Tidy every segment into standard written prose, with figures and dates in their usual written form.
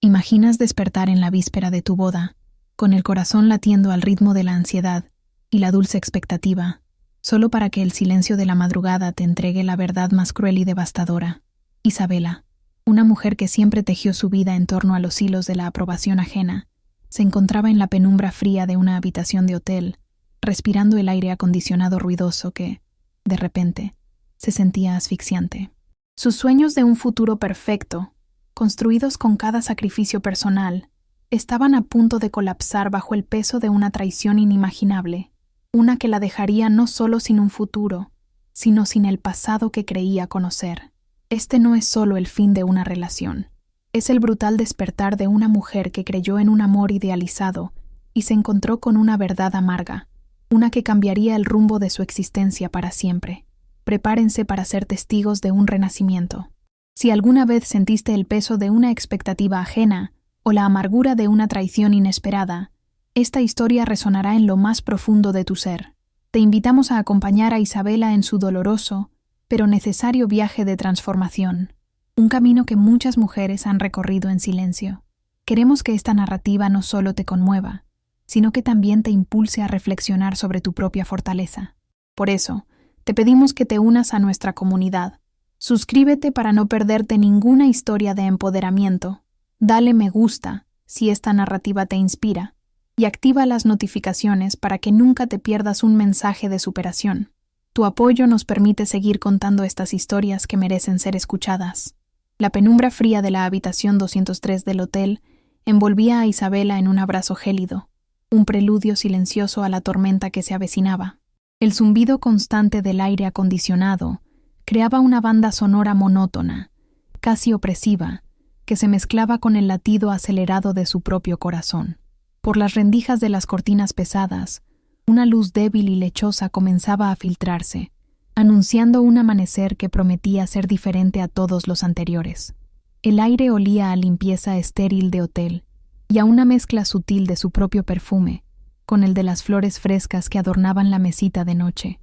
Imaginas despertar en la víspera de tu boda, con el corazón latiendo al ritmo de la ansiedad y la dulce expectativa, solo para que el silencio de la madrugada te entregue la verdad más cruel y devastadora. Isabela, una mujer que siempre tejió su vida en torno a los hilos de la aprobación ajena, se encontraba en la penumbra fría de una habitación de hotel, respirando el aire acondicionado ruidoso que, de repente, se sentía asfixiante. Sus sueños de un futuro perfecto, construidos con cada sacrificio personal, estaban a punto de colapsar bajo el peso de una traición inimaginable, una que la dejaría no solo sin un futuro, sino sin el pasado que creía conocer. Este no es solo el fin de una relación, es el brutal despertar de una mujer que creyó en un amor idealizado y se encontró con una verdad amarga, una que cambiaría el rumbo de su existencia para siempre. Prepárense para ser testigos de un renacimiento. Si alguna vez sentiste el peso de una expectativa ajena o la amargura de una traición inesperada, esta historia resonará en lo más profundo de tu ser. Te invitamos a acompañar a Isabela en su doloroso, pero necesario viaje de transformación, un camino que muchas mujeres han recorrido en silencio. Queremos que esta narrativa no solo te conmueva, sino que también te impulse a reflexionar sobre tu propia fortaleza. Por eso, te pedimos que te unas a nuestra comunidad. Suscríbete para no perderte ninguna historia de empoderamiento. Dale me gusta si esta narrativa te inspira y activa las notificaciones para que nunca te pierdas un mensaje de superación. Tu apoyo nos permite seguir contando estas historias que merecen ser escuchadas. La penumbra fría de la habitación 203 del hotel envolvía a Isabela en un abrazo gélido, un preludio silencioso a la tormenta que se avecinaba. El zumbido constante del aire acondicionado creaba una banda sonora monótona, casi opresiva, que se mezclaba con el latido acelerado de su propio corazón. Por las rendijas de las cortinas pesadas, una luz débil y lechosa comenzaba a filtrarse, anunciando un amanecer que prometía ser diferente a todos los anteriores. El aire olía a limpieza estéril de hotel y a una mezcla sutil de su propio perfume, con el de las flores frescas que adornaban la mesita de noche,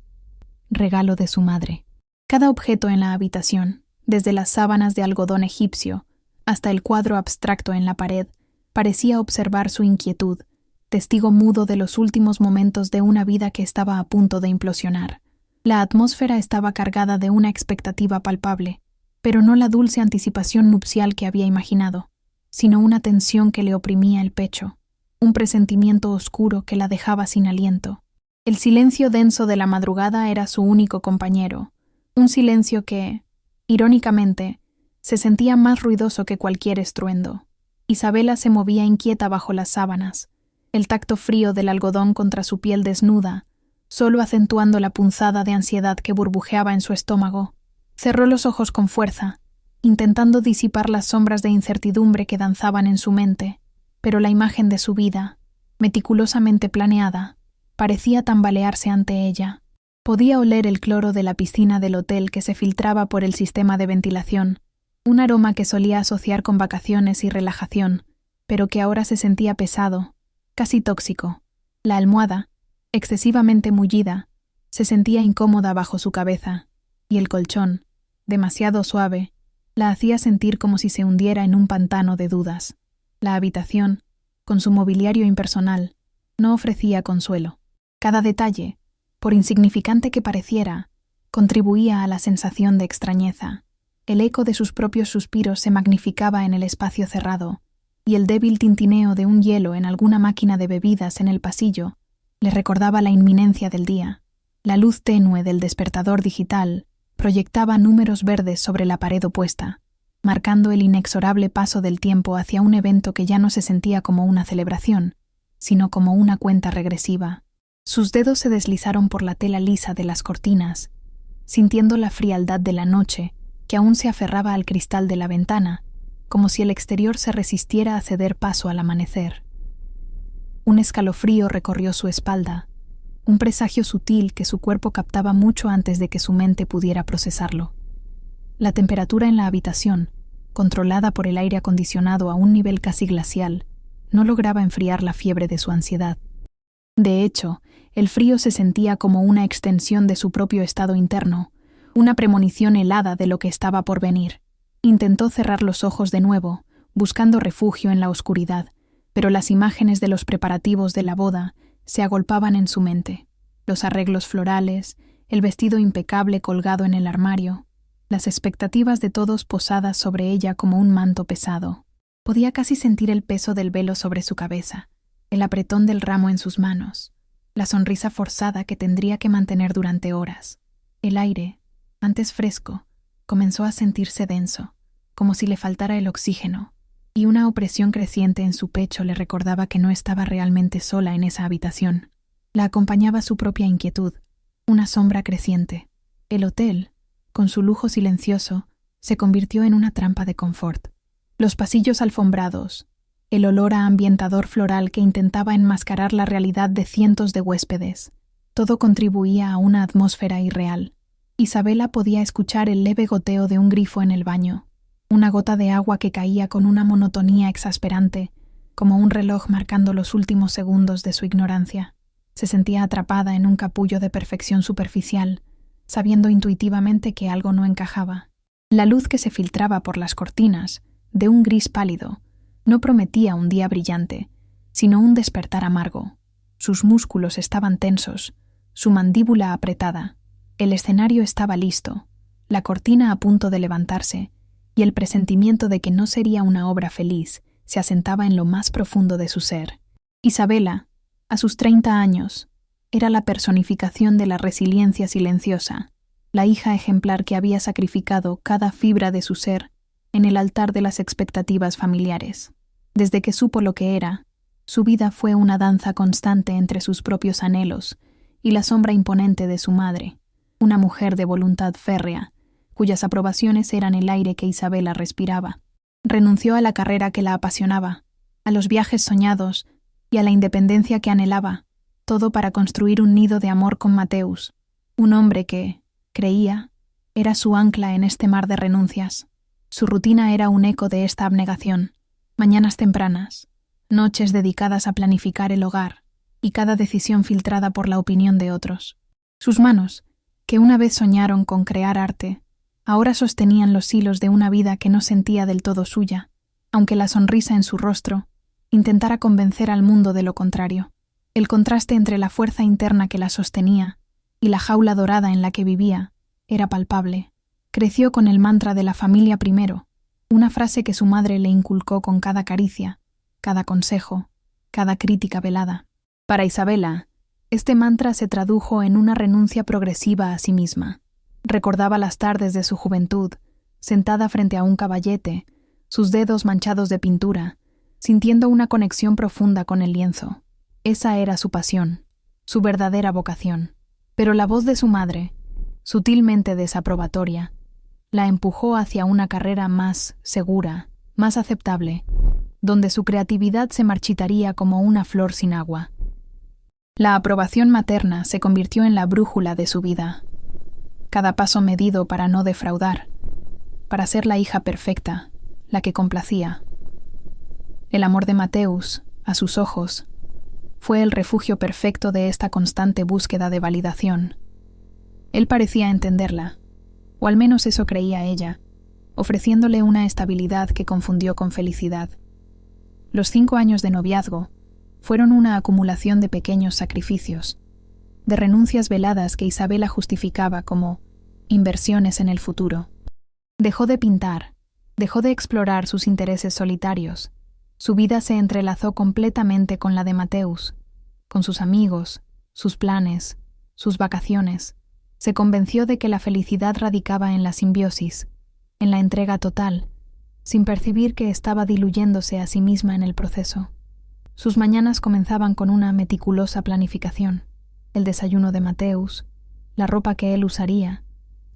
regalo de su madre. Cada objeto en la habitación, desde las sábanas de algodón egipcio hasta el cuadro abstracto en la pared, parecía observar su inquietud, testigo mudo de los últimos momentos de una vida que estaba a punto de implosionar. La atmósfera estaba cargada de una expectativa palpable, pero no la dulce anticipación nupcial que había imaginado, sino una tensión que le oprimía el pecho, un presentimiento oscuro que la dejaba sin aliento. El silencio denso de la madrugada era su único compañero, un silencio que, irónicamente, se sentía más ruidoso que cualquier estruendo. Isabela se movía inquieta bajo las sábanas, el tacto frío del algodón contra su piel desnuda, solo acentuando la punzada de ansiedad que burbujeaba en su estómago. Cerró los ojos con fuerza, intentando disipar las sombras de incertidumbre que danzaban en su mente, pero la imagen de su vida, meticulosamente planeada, parecía tambalearse ante ella. Podía oler el cloro de la piscina del hotel que se filtraba por el sistema de ventilación, un aroma que solía asociar con vacaciones y relajación, pero que ahora se sentía pesado, casi tóxico. La almohada, excesivamente mullida, se sentía incómoda bajo su cabeza, y el colchón, demasiado suave, la hacía sentir como si se hundiera en un pantano de dudas. La habitación, con su mobiliario impersonal, no ofrecía consuelo. Cada detalle, por insignificante que pareciera, contribuía a la sensación de extrañeza. El eco de sus propios suspiros se magnificaba en el espacio cerrado, y el débil tintineo de un hielo en alguna máquina de bebidas en el pasillo le recordaba la inminencia del día. La luz tenue del despertador digital proyectaba números verdes sobre la pared opuesta, marcando el inexorable paso del tiempo hacia un evento que ya no se sentía como una celebración, sino como una cuenta regresiva. Sus dedos se deslizaron por la tela lisa de las cortinas, sintiendo la frialdad de la noche que aún se aferraba al cristal de la ventana, como si el exterior se resistiera a ceder paso al amanecer. Un escalofrío recorrió su espalda, un presagio sutil que su cuerpo captaba mucho antes de que su mente pudiera procesarlo. La temperatura en la habitación, controlada por el aire acondicionado a un nivel casi glacial, no lograba enfriar la fiebre de su ansiedad. De hecho, el frío se sentía como una extensión de su propio estado interno, una premonición helada de lo que estaba por venir. Intentó cerrar los ojos de nuevo, buscando refugio en la oscuridad, pero las imágenes de los preparativos de la boda se agolpaban en su mente. Los arreglos florales, el vestido impecable colgado en el armario, las expectativas de todos posadas sobre ella como un manto pesado. Podía casi sentir el peso del velo sobre su cabeza, el apretón del ramo en sus manos, la sonrisa forzada que tendría que mantener durante horas. El aire, antes fresco, comenzó a sentirse denso, como si le faltara el oxígeno, y una opresión creciente en su pecho le recordaba que no estaba realmente sola en esa habitación. La acompañaba su propia inquietud, una sombra creciente. El hotel, con su lujo silencioso, se convirtió en una trampa de confort. Los pasillos alfombrados, el olor a ambientador floral que intentaba enmascarar la realidad de cientos de huéspedes, todo contribuía a una atmósfera irreal. Isabela podía escuchar el leve goteo de un grifo en el baño, una gota de agua que caía con una monotonía exasperante, como un reloj marcando los últimos segundos de su ignorancia. Se sentía atrapada en un capullo de perfección superficial, sabiendo intuitivamente que algo no encajaba. La luz que se filtraba por las cortinas, de un gris pálido, no prometía un día brillante, sino un despertar amargo. Sus músculos estaban tensos, su mandíbula apretada. El escenario estaba listo, la cortina a punto de levantarse, y el presentimiento de que no sería una obra feliz se asentaba en lo más profundo de su ser. Isabela, a sus 30 años, era la personificación de la resiliencia silenciosa, la hija ejemplar que había sacrificado cada fibra de su ser en el altar de las expectativas familiares. Desde que supo lo que era, su vida fue una danza constante entre sus propios anhelos y la sombra imponente de su madre, una mujer de voluntad férrea, cuyas aprobaciones eran el aire que Isabela respiraba. Renunció a la carrera que la apasionaba, a los viajes soñados y a la independencia que anhelaba, todo para construir un nido de amor con Mateus, un hombre que, creía, era su ancla en este mar de renuncias. Su rutina era un eco de esta abnegación, mañanas tempranas, noches dedicadas a planificar el hogar y cada decisión filtrada por la opinión de otros. Sus manos, que una vez soñaron con crear arte, ahora sostenían los hilos de una vida que no sentía del todo suya, aunque la sonrisa en su rostro intentara convencer al mundo de lo contrario. El contraste entre la fuerza interna que la sostenía y la jaula dorada en la que vivía era palpable. Creció con el mantra de la familia primero, una frase que su madre le inculcó con cada caricia, cada consejo, cada crítica velada. Para Isabela, este mantra se tradujo en una renuncia progresiva a sí misma. Recordaba las tardes de su juventud, sentada frente a un caballete, sus dedos manchados de pintura, sintiendo una conexión profunda con el lienzo. Esa era su pasión, su verdadera vocación. Pero la voz de su madre, sutilmente desaprobatoria, la empujó hacia una carrera más segura, más aceptable, donde su creatividad se marchitaría como una flor sin agua. La aprobación materna se convirtió en la brújula de su vida. Cada paso medido para no defraudar, para ser la hija perfecta, la que complacía. El amor de Mateus, a sus ojos, fue el refugio perfecto de esta constante búsqueda de validación. Él parecía entenderla, o al menos eso creía ella, ofreciéndole una estabilidad que confundió con felicidad. Los 5 años de noviazgo fueron una acumulación de pequeños sacrificios, de renuncias veladas que Isabela justificaba como inversiones en el futuro. Dejó de pintar, dejó de explorar sus intereses solitarios. Su vida se entrelazó completamente con la de Mateus, con sus amigos, sus planes, sus vacaciones. Se convenció de que la felicidad radicaba en la simbiosis, en la entrega total, sin percibir que estaba diluyéndose a sí misma en el proceso. Sus mañanas comenzaban con una meticulosa planificación: el desayuno de Mateus, la ropa que él usaría,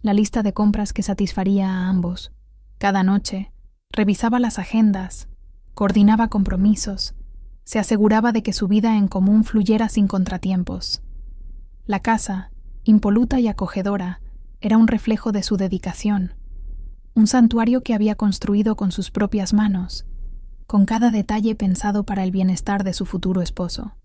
la lista de compras que satisfaría a ambos. Cada noche, revisaba las agendas, coordinaba compromisos, se aseguraba de que su vida en común fluyera sin contratiempos. La casa, impoluta y acogedora, era un reflejo de su dedicación, un santuario que había construido con sus propias manos, con cada detalle pensado para el bienestar de su futuro esposo.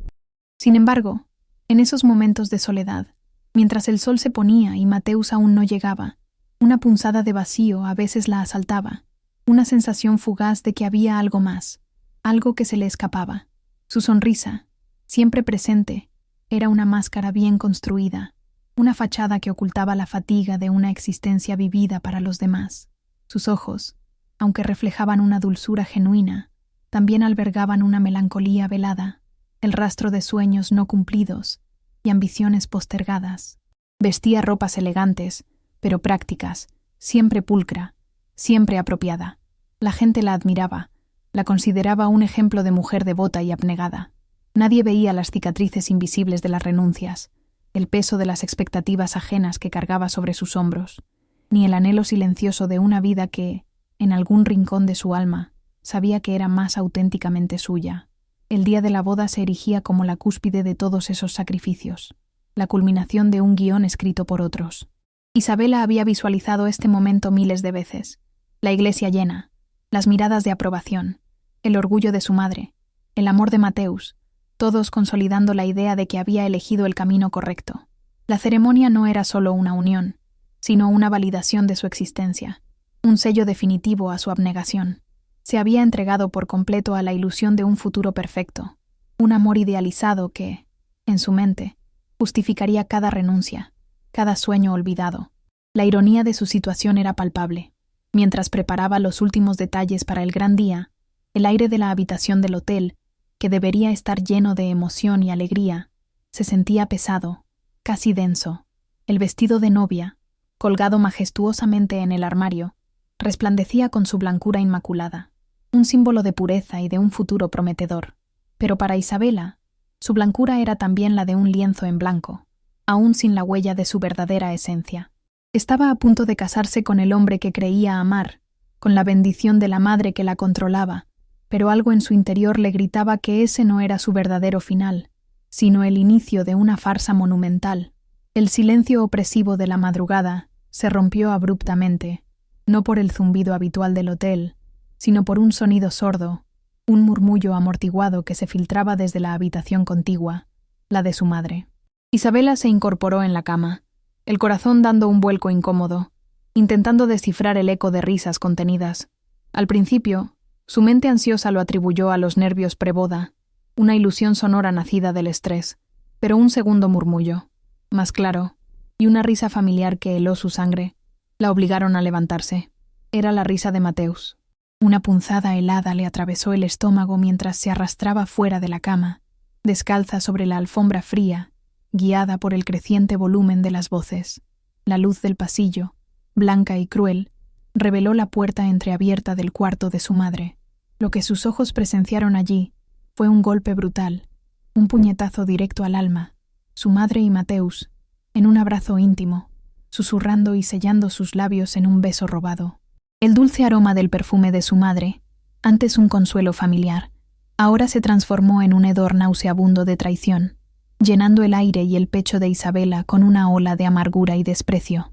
Sin embargo, en esos momentos de soledad, mientras el sol se ponía y Mateus aún no llegaba, una punzada de vacío a veces la asaltaba, una sensación fugaz de que había algo más, algo que se le escapaba. Su sonrisa, siempre presente, era una máscara bien construida, una fachada que ocultaba la fatiga de una existencia vivida para los demás. Sus ojos, aunque reflejaban una dulzura genuina, también albergaban una melancolía velada, el rastro de sueños no cumplidos y ambiciones postergadas. Vestía ropas elegantes, pero prácticas, siempre pulcra, siempre apropiada. La gente la admiraba, la consideraba un ejemplo de mujer devota y abnegada. Nadie veía las cicatrices invisibles de las renuncias, el peso de las expectativas ajenas que cargaba sobre sus hombros, ni el anhelo silencioso de una vida que, en algún rincón de su alma, sabía que era más auténticamente suya. El día de la boda se erigía como la cúspide de todos esos sacrificios, la culminación de un guión escrito por otros. Isabela había visualizado este momento miles de veces. La iglesia llena, las miradas de aprobación, el orgullo de su madre, el amor de Mateus, todos consolidando la idea de que había elegido el camino correcto. La ceremonia no era solo una unión, sino una validación de su existencia, un sello definitivo a su abnegación. Se había entregado por completo a la ilusión de un futuro perfecto, un amor idealizado que, en su mente, justificaría cada renuncia, cada sueño olvidado. La ironía de su situación era palpable. Mientras preparaba los últimos detalles para el gran día, el aire de la habitación del hotel, que debería estar lleno de emoción y alegría, se sentía pesado, casi denso. El vestido de novia, colgado majestuosamente en el armario, resplandecía con su blancura inmaculada, un símbolo de pureza y de un futuro prometedor. Pero para Isabela, su blancura era también la de un lienzo en blanco, aún sin la huella de su verdadera esencia. Estaba a punto de casarse con el hombre que creía amar, con la bendición de la madre que la controlaba, pero algo en su interior le gritaba que ese no era su verdadero final, sino el inicio de una farsa monumental. El silencio opresivo de la madrugada se rompió abruptamente, no por el zumbido habitual del hotel, sino por un sonido sordo, un murmullo amortiguado que se filtraba desde la habitación contigua, la de su madre. Isabela se incorporó en la cama, el corazón dando un vuelco incómodo, intentando descifrar el eco de risas contenidas. Al principio, su mente ansiosa lo atribuyó a los nervios preboda, una ilusión sonora nacida del estrés, pero un segundo murmullo, más claro, y una risa familiar que heló su sangre, la obligaron a levantarse. Era la risa de Mateus. Una punzada helada le atravesó el estómago mientras se arrastraba fuera de la cama, descalza sobre la alfombra fría, guiada por el creciente volumen de las voces. La luz del pasillo, blanca y cruel, reveló la puerta entreabierta del cuarto de su madre. Lo que sus ojos presenciaron allí fue un golpe brutal, un puñetazo directo al alma. Su madre y Mateus, en un abrazo íntimo, susurrando y sellando sus labios en un beso robado. El dulce aroma del perfume de su madre, antes un consuelo familiar, ahora se transformó en un hedor nauseabundo de traición, llenando el aire y el pecho de Isabela con una ola de amargura y desprecio.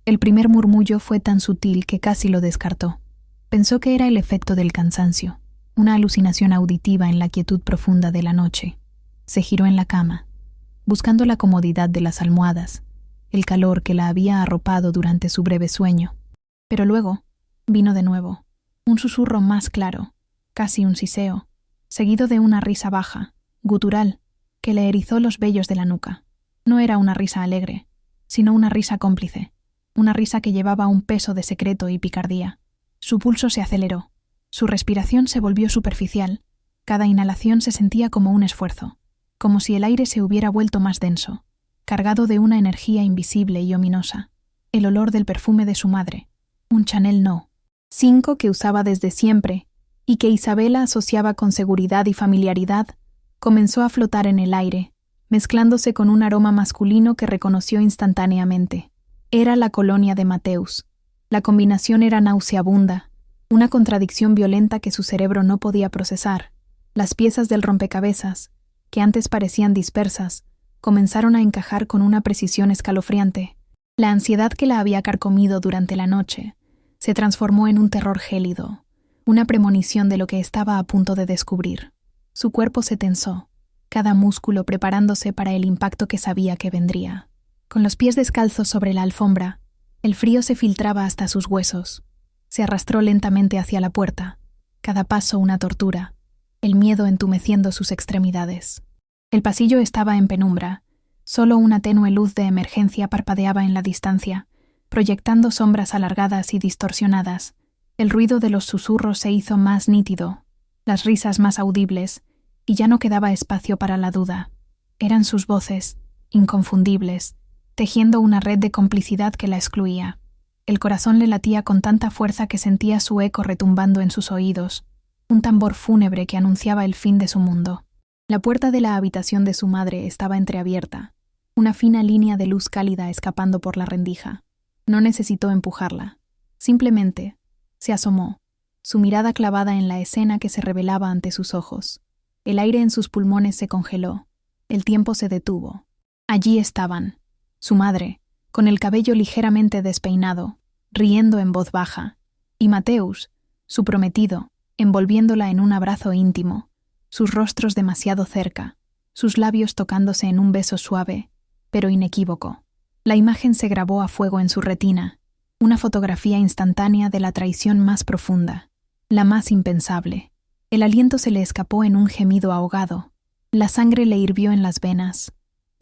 El primer murmullo fue tan sutil que casi lo descartó. Pensó que era el efecto del cansancio, una alucinación auditiva en la quietud profunda de la noche. Se giró en la cama, buscando la comodidad de las almohadas, el calor que la había arropado durante su breve sueño. Pero luego vino de nuevo, un susurro más claro, casi un siseo, seguido de una risa baja, gutural, que le erizó los vellos de la nuca. No era una risa alegre, sino una risa cómplice, una risa que llevaba un peso de secreto y picardía. Su pulso se aceleró, su respiración se volvió superficial, cada inhalación se sentía como un esfuerzo, como si el aire se hubiera vuelto más denso, cargado de una energía invisible y ominosa. El olor del perfume de su madre, un Chanel No. 5 que usaba desde siempre y que Isabela asociaba con seguridad y familiaridad, comenzó a flotar en el aire, mezclándose con un aroma masculino que reconoció instantáneamente. Era la colonia de Mateus. La combinación era nauseabunda, una contradicción violenta que su cerebro no podía procesar. Las piezas del rompecabezas, que antes parecían dispersas, comenzaron a encajar con una precisión escalofriante. La ansiedad que la había carcomido durante la noche se transformó en un terror gélido, una premonición de lo que estaba a punto de descubrir. Su cuerpo se tensó, cada músculo preparándose para el impacto que sabía que vendría. Con los pies descalzos sobre la alfombra, el frío se filtraba hasta sus huesos. Se arrastró lentamente hacia la puerta, cada paso una tortura, el miedo entumeciendo sus extremidades. El pasillo estaba en penumbra, solo una tenue luz de emergencia parpadeaba en la distancia, proyectando sombras alargadas y distorsionadas. El ruido de los susurros se hizo más nítido, las risas más audibles, y ya no quedaba espacio para la duda. Eran sus voces, inconfundibles, tejiendo una red de complicidad que la excluía. El corazón le latía con tanta fuerza que sentía su eco retumbando en sus oídos, un tambor fúnebre que anunciaba el fin de su mundo. La puerta de la habitación de su madre estaba entreabierta, una fina línea de luz cálida escapando por la rendija. No necesitó empujarla. Simplemente se asomó, su mirada clavada en la escena que se revelaba ante sus ojos. El aire en sus pulmones se congeló. El tiempo se detuvo. Allí estaban, su madre, con el cabello ligeramente despeinado, riendo en voz baja, y Mateus, su prometido, envolviéndola en un abrazo íntimo, sus rostros demasiado cerca, sus labios tocándose en un beso suave, pero inequívoco. La imagen se grabó a fuego en su retina, una fotografía instantánea de la traición más profunda, la más impensable. El aliento se le escapó en un gemido ahogado, la sangre le hirvió en las venas,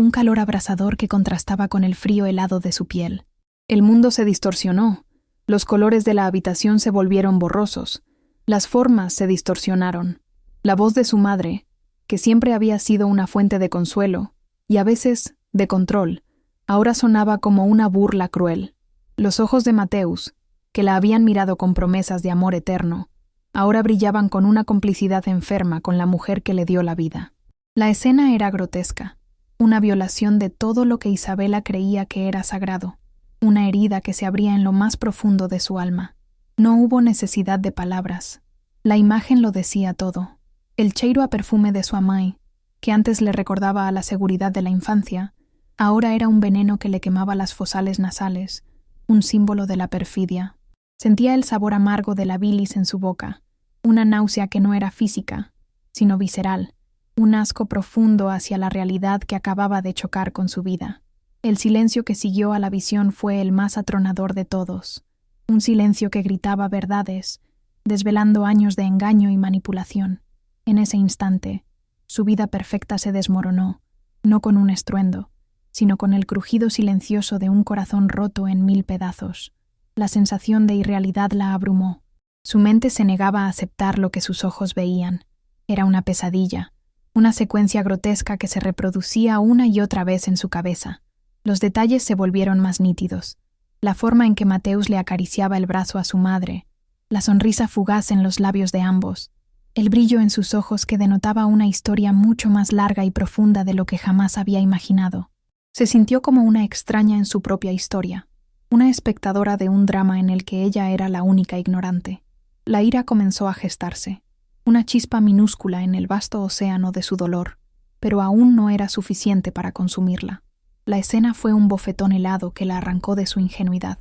un calor abrasador que contrastaba con el frío helado de su piel. El mundo se distorsionó, los colores de la habitación se volvieron borrosos, las formas se distorsionaron. La voz de su madre, que siempre había sido una fuente de consuelo, y a veces de control, ahora sonaba como una burla cruel. Los ojos de Mateus, que la habían mirado con promesas de amor eterno, ahora brillaban con una complicidad enferma con la mujer que le dio la vida. La escena era grotesca, una violación de todo lo que Isabela creía que era sagrado, una herida que se abría en lo más profundo de su alma. No hubo necesidad de palabras. La imagen lo decía todo. El cheiro a perfume de su amai, que antes le recordaba a la seguridad de la infancia, ahora era un veneno que le quemaba las fosales nasales, un símbolo de la perfidia. Sentía el sabor amargo de la bilis en su boca, una náusea que no era física, sino visceral, un asco profundo hacia la realidad que acababa de chocar con su vida. El silencio que siguió a la visión fue el más atronador de todos, un silencio que gritaba verdades, desvelando años de engaño y manipulación. En ese instante, su vida perfecta se desmoronó, no con un estruendo, sino con el crujido silencioso de un corazón roto en 1000 pedazos. La sensación de irrealidad la abrumó. Su mente se negaba a aceptar lo que sus ojos veían. Era una pesadilla, una secuencia grotesca que se reproducía una y otra vez en su cabeza. Los detalles se volvieron más nítidos. La forma en que Mateus le acariciaba el brazo a su madre, la sonrisa fugaz en los labios de ambos, el brillo en sus ojos que denotaba una historia mucho más larga y profunda de lo que jamás había imaginado. Se sintió como una extraña en su propia historia, una espectadora de un drama en el que ella era la única ignorante. La ira comenzó a gestarse, una chispa minúscula en el vasto océano de su dolor, pero aún no era suficiente para consumirla. La escena fue un bofetón helado que la arrancó de su ingenuidad.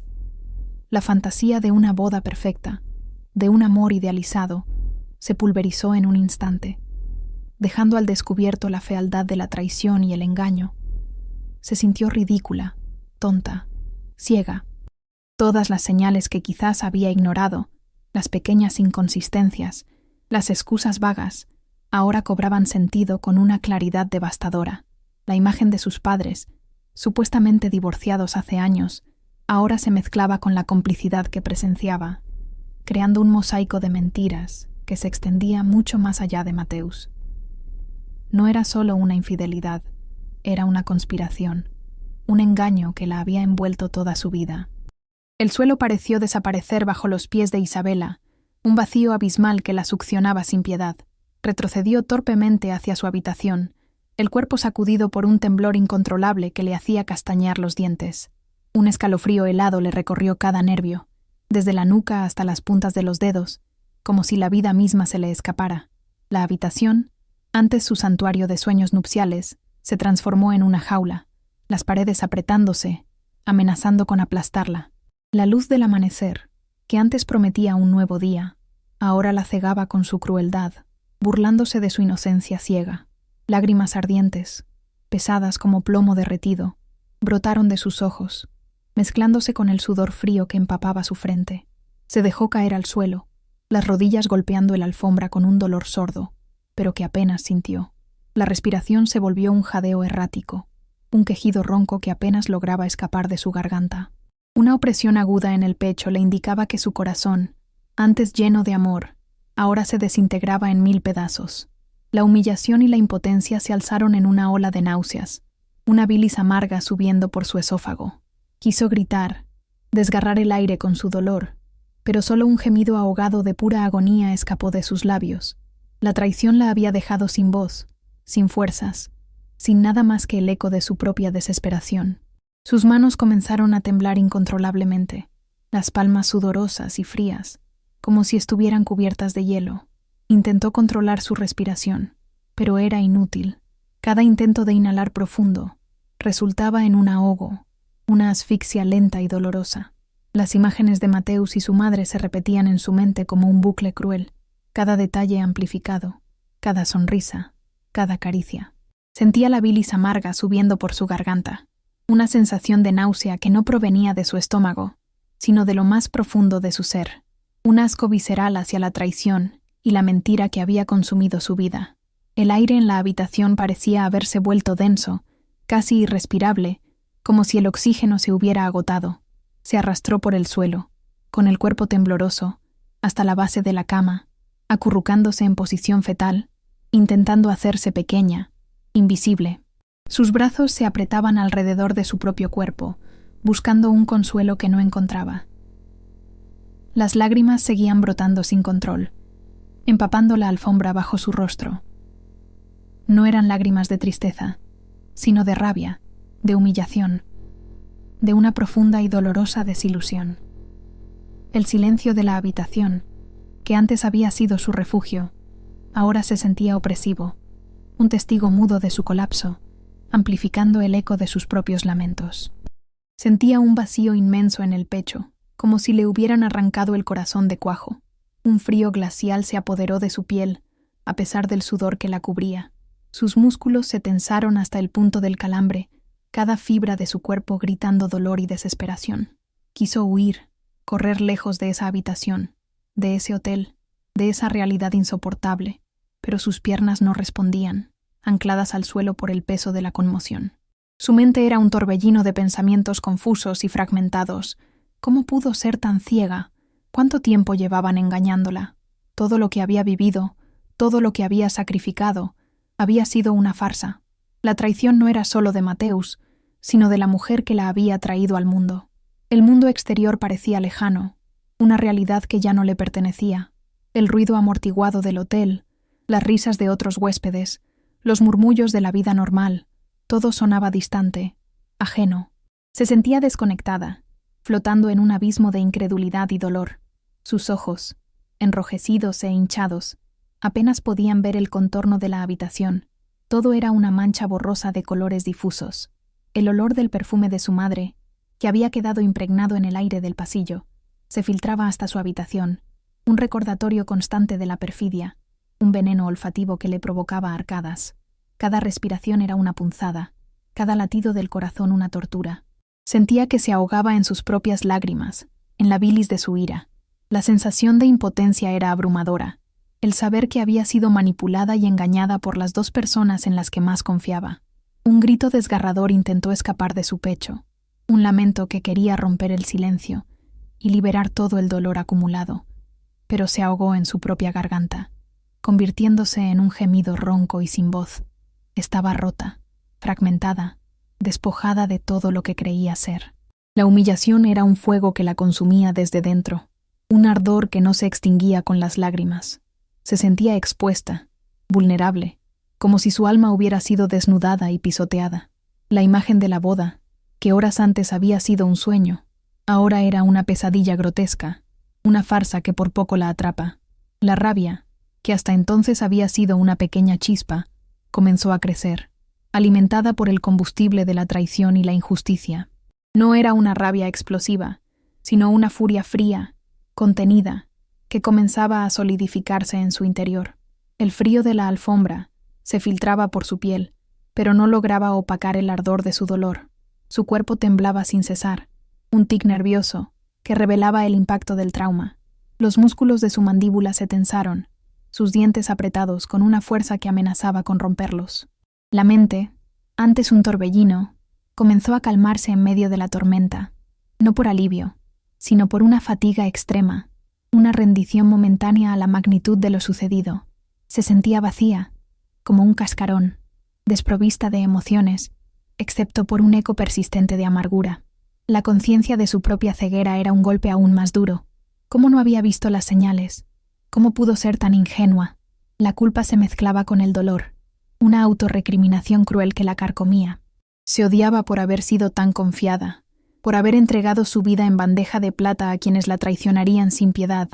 La fantasía de una boda perfecta, de un amor idealizado, se pulverizó en un instante, dejando al descubierto la fealdad de la traición y el engaño. Se sintió ridícula, tonta, ciega. Todas las señales que quizás había ignorado, las pequeñas inconsistencias, las excusas vagas, ahora cobraban sentido con una claridad devastadora. La imagen de sus padres, supuestamente divorciados hace años, ahora se mezclaba con la complicidad que presenciaba, creando un mosaico de mentiras que se extendía mucho más allá de Mateus. No era solo una infidelidad, era una conspiración, un engaño que la había envuelto toda su vida. El suelo pareció desaparecer bajo los pies de Isabela, un vacío abismal que la succionaba sin piedad. Retrocedió torpemente hacia su habitación, el cuerpo sacudido por un temblor incontrolable que le hacía castañear los dientes. Un escalofrío helado le recorrió cada nervio, desde la nuca hasta las puntas de los dedos, como si la vida misma se le escapara. La habitación, antes su santuario de sueños nupciales, se transformó en una jaula, las paredes apretándose, amenazando con aplastarla. La luz del amanecer, que antes prometía un nuevo día, ahora la cegaba con su crueldad, burlándose de su inocencia ciega. Lágrimas ardientes, pesadas como plomo derretido, brotaron de sus ojos, mezclándose con el sudor frío que empapaba su frente. Se dejó caer al suelo, las rodillas golpeando la alfombra con un dolor sordo, pero que apenas sintió. La respiración se volvió un jadeo errático, un quejido ronco que apenas lograba escapar de su garganta. Una opresión aguda en el pecho le indicaba que su corazón, antes lleno de amor, ahora se desintegraba en 1000 pedazos. La humillación y la impotencia se alzaron en una ola de náuseas, una bilis amarga subiendo por su esófago. Quiso gritar, desgarrar el aire con su dolor, pero solo un gemido ahogado de pura agonía escapó de sus labios. La traición la había dejado sin voz, sin fuerzas, sin nada más que el eco de su propia desesperación. Sus manos comenzaron a temblar incontrolablemente, las palmas sudorosas y frías, como si estuvieran cubiertas de hielo. Intentó controlar su respiración, pero era inútil. Cada intento de inhalar profundo resultaba en un ahogo, una asfixia lenta y dolorosa. Las imágenes de Mateus y su madre se repetían en su mente como un bucle cruel, cada detalle amplificado, cada sonrisa, cada caricia. Sentía la bilis amarga subiendo por su garganta, una sensación de náusea que no provenía de su estómago, sino de lo más profundo de su ser, un asco visceral hacia la traición y la mentira que había consumido su vida. El aire en la habitación parecía haberse vuelto denso, casi irrespirable, como si el oxígeno se hubiera agotado. Se arrastró por el suelo, con el cuerpo tembloroso, hasta la base de la cama, acurrucándose en posición fetal, intentando hacerse pequeña, invisible. Sus brazos se apretaban alrededor de su propio cuerpo, buscando un consuelo que no encontraba. Las lágrimas seguían brotando sin control, empapando la alfombra bajo su rostro. No eran lágrimas de tristeza, sino de rabia, de humillación, de una profunda y dolorosa desilusión. El silencio de la habitación, que antes había sido su refugio, ahora se sentía opresivo, un testigo mudo de su colapso, amplificando el eco de sus propios lamentos. Sentía un vacío inmenso en el pecho, como si le hubieran arrancado el corazón de cuajo. Un frío glacial se apoderó de su piel, a pesar del sudor que la cubría. Sus músculos se tensaron hasta el punto del calambre, cada fibra de su cuerpo gritando dolor y desesperación. Quiso huir, correr lejos de esa habitación, de ese hotel, de esa realidad insoportable, pero sus piernas no respondían, ancladas al suelo por el peso de la conmoción. Su mente era un torbellino de pensamientos confusos y fragmentados. ¿Cómo pudo ser tan ciega? ¿Cuánto tiempo llevaban engañándola? Todo lo que había vivido, todo lo que había sacrificado, había sido una farsa. La traición no era solo de Mateus, sino de la mujer que la había traído al mundo. El mundo exterior parecía lejano, una realidad que ya no le pertenecía. El ruido amortiguado del hotel, las risas de otros huéspedes, los murmullos de la vida normal, todo sonaba distante, ajeno. Se sentía desconectada, flotando en un abismo de incredulidad y dolor. Sus ojos, enrojecidos e hinchados, apenas podían ver el contorno de la habitación. Todo era una mancha borrosa de colores difusos. El olor del perfume de su madre, que había quedado impregnado en el aire del pasillo, se filtraba hasta su habitación, un recordatorio constante de la perfidia, un veneno olfativo que le provocaba arcadas. Cada respiración era una punzada, cada latido del corazón una tortura. Sentía que se ahogaba en sus propias lágrimas, en la bilis de su ira. La sensación de impotencia era abrumadora, el saber que había sido manipulada y engañada por las dos personas en las que más confiaba. Un grito desgarrador intentó escapar de su pecho, un lamento que quería romper el silencio y liberar todo el dolor acumulado, pero se ahogó en su propia garganta, convirtiéndose en un gemido ronco y sin voz. Estaba rota, fragmentada, despojada de todo lo que creía ser. La humillación era un fuego que la consumía desde dentro, un ardor que no se extinguía con las lágrimas. Se sentía expuesta, vulnerable, como si su alma hubiera sido desnudada y pisoteada. La imagen de la boda, que horas antes había sido un sueño, ahora era una pesadilla grotesca, una farsa que por poco la atrapa. La rabia, que hasta entonces había sido una pequeña chispa, comenzó a crecer, alimentada por el combustible de la traición y la injusticia. No era una rabia explosiva, sino una furia fría, contenida, que comenzaba a solidificarse en su interior. El frío de la alfombra se filtraba por su piel, pero no lograba opacar el ardor de su dolor. Su cuerpo temblaba sin cesar, un tic nervioso que revelaba el impacto del trauma. Los músculos de su mandíbula se tensaron, sus dientes apretados con una fuerza que amenazaba con romperlos. La mente, antes un torbellino, comenzó a calmarse en medio de la tormenta, no por alivio, sino por una fatiga extrema, una rendición momentánea a la magnitud de lo sucedido. Se sentía vacía, como un cascarón, desprovista de emociones, excepto por un eco persistente de amargura. La conciencia de su propia ceguera era un golpe aún más duro. ¿Cómo no había visto las señales? ¿Cómo pudo ser tan ingenua? La culpa se mezclaba con el dolor, una autorrecriminación cruel que la carcomía. Se odiaba por haber sido tan confiada, por haber entregado su vida en bandeja de plata a quienes la traicionarían sin piedad.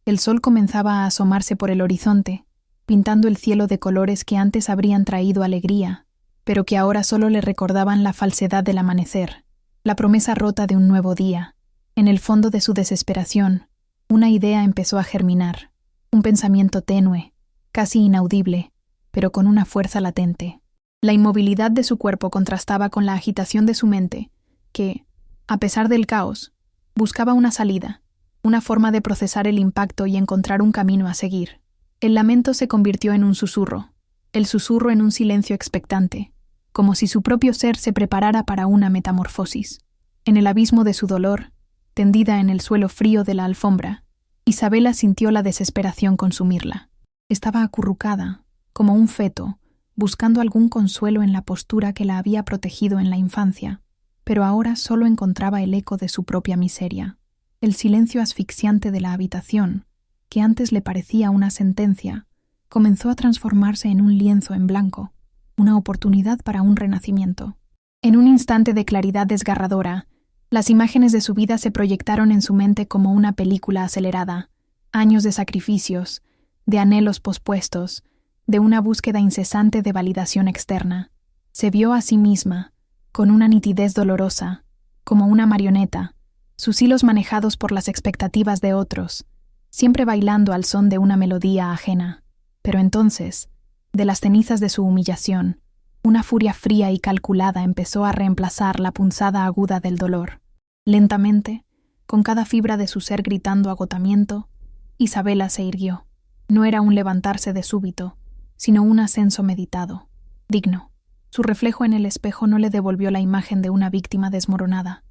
El sol comenzaba a asomarse por el horizonte, pintando el cielo de colores que antes habrían traído alegría, pero que ahora solo le recordaban la falsedad del amanecer, la promesa rota de un nuevo día. En el fondo de su desesperación, una idea empezó a germinar, un pensamiento tenue, casi inaudible, pero con una fuerza latente. La inmovilidad de su cuerpo contrastaba con la agitación de su mente, que, a pesar del caos, buscaba una salida, una forma de procesar el impacto y encontrar un camino a seguir. El lamento se convirtió en un susurro, el susurro en un silencio expectante, como si su propio ser se preparara para una metamorfosis. En el abismo de su dolor, tendida en el suelo frío de la alfombra, Isabela sintió la desesperación consumirla. Estaba acurrucada, como un feto, buscando algún consuelo en la postura que la había protegido en la infancia, pero ahora solo encontraba el eco de su propia miseria. El silencio asfixiante de la habitación, que antes le parecía una sentencia, comenzó a transformarse en un lienzo en blanco, una oportunidad para un renacimiento. En un instante de claridad desgarradora, las imágenes de su vida se proyectaron en su mente como una película acelerada, años de sacrificios, de anhelos pospuestos, de una búsqueda incesante de validación externa. Se vio a sí misma, con una nitidez dolorosa, como una marioneta, sus hilos manejados por las expectativas de otros, siempre bailando al son de una melodía ajena. Pero entonces, de las cenizas de su humillación, una furia fría y calculada empezó a reemplazar la punzada aguda del dolor. Lentamente, con cada fibra de su ser gritando agotamiento, Isabela se irguió. No era un levantarse de súbito, sino un ascenso meditado, digno. Su reflejo en el espejo no le devolvió la imagen de una víctima desmoronada,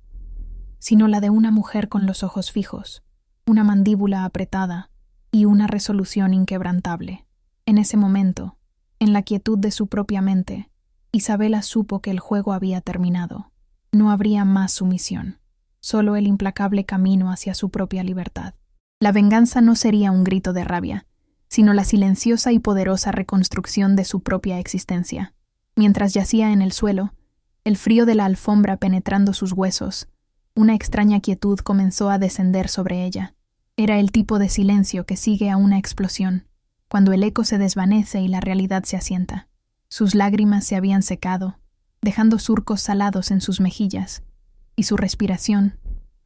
sino la de una mujer con los ojos fijos, una mandíbula apretada y una resolución inquebrantable. En ese momento, en la quietud de su propia mente, Isabela supo que el juego había terminado. No habría más sumisión, solo el implacable camino hacia su propia libertad. La venganza no sería un grito de rabia, sino la silenciosa y poderosa reconstrucción de su propia existencia. Mientras yacía en el suelo, el frío de la alfombra penetrando sus huesos, una extraña quietud comenzó a descender sobre ella. Era el tipo de silencio que sigue a una explosión, cuando el eco se desvanece y la realidad se asienta. Sus lágrimas se habían secado, dejando surcos salados en sus mejillas, y su respiración,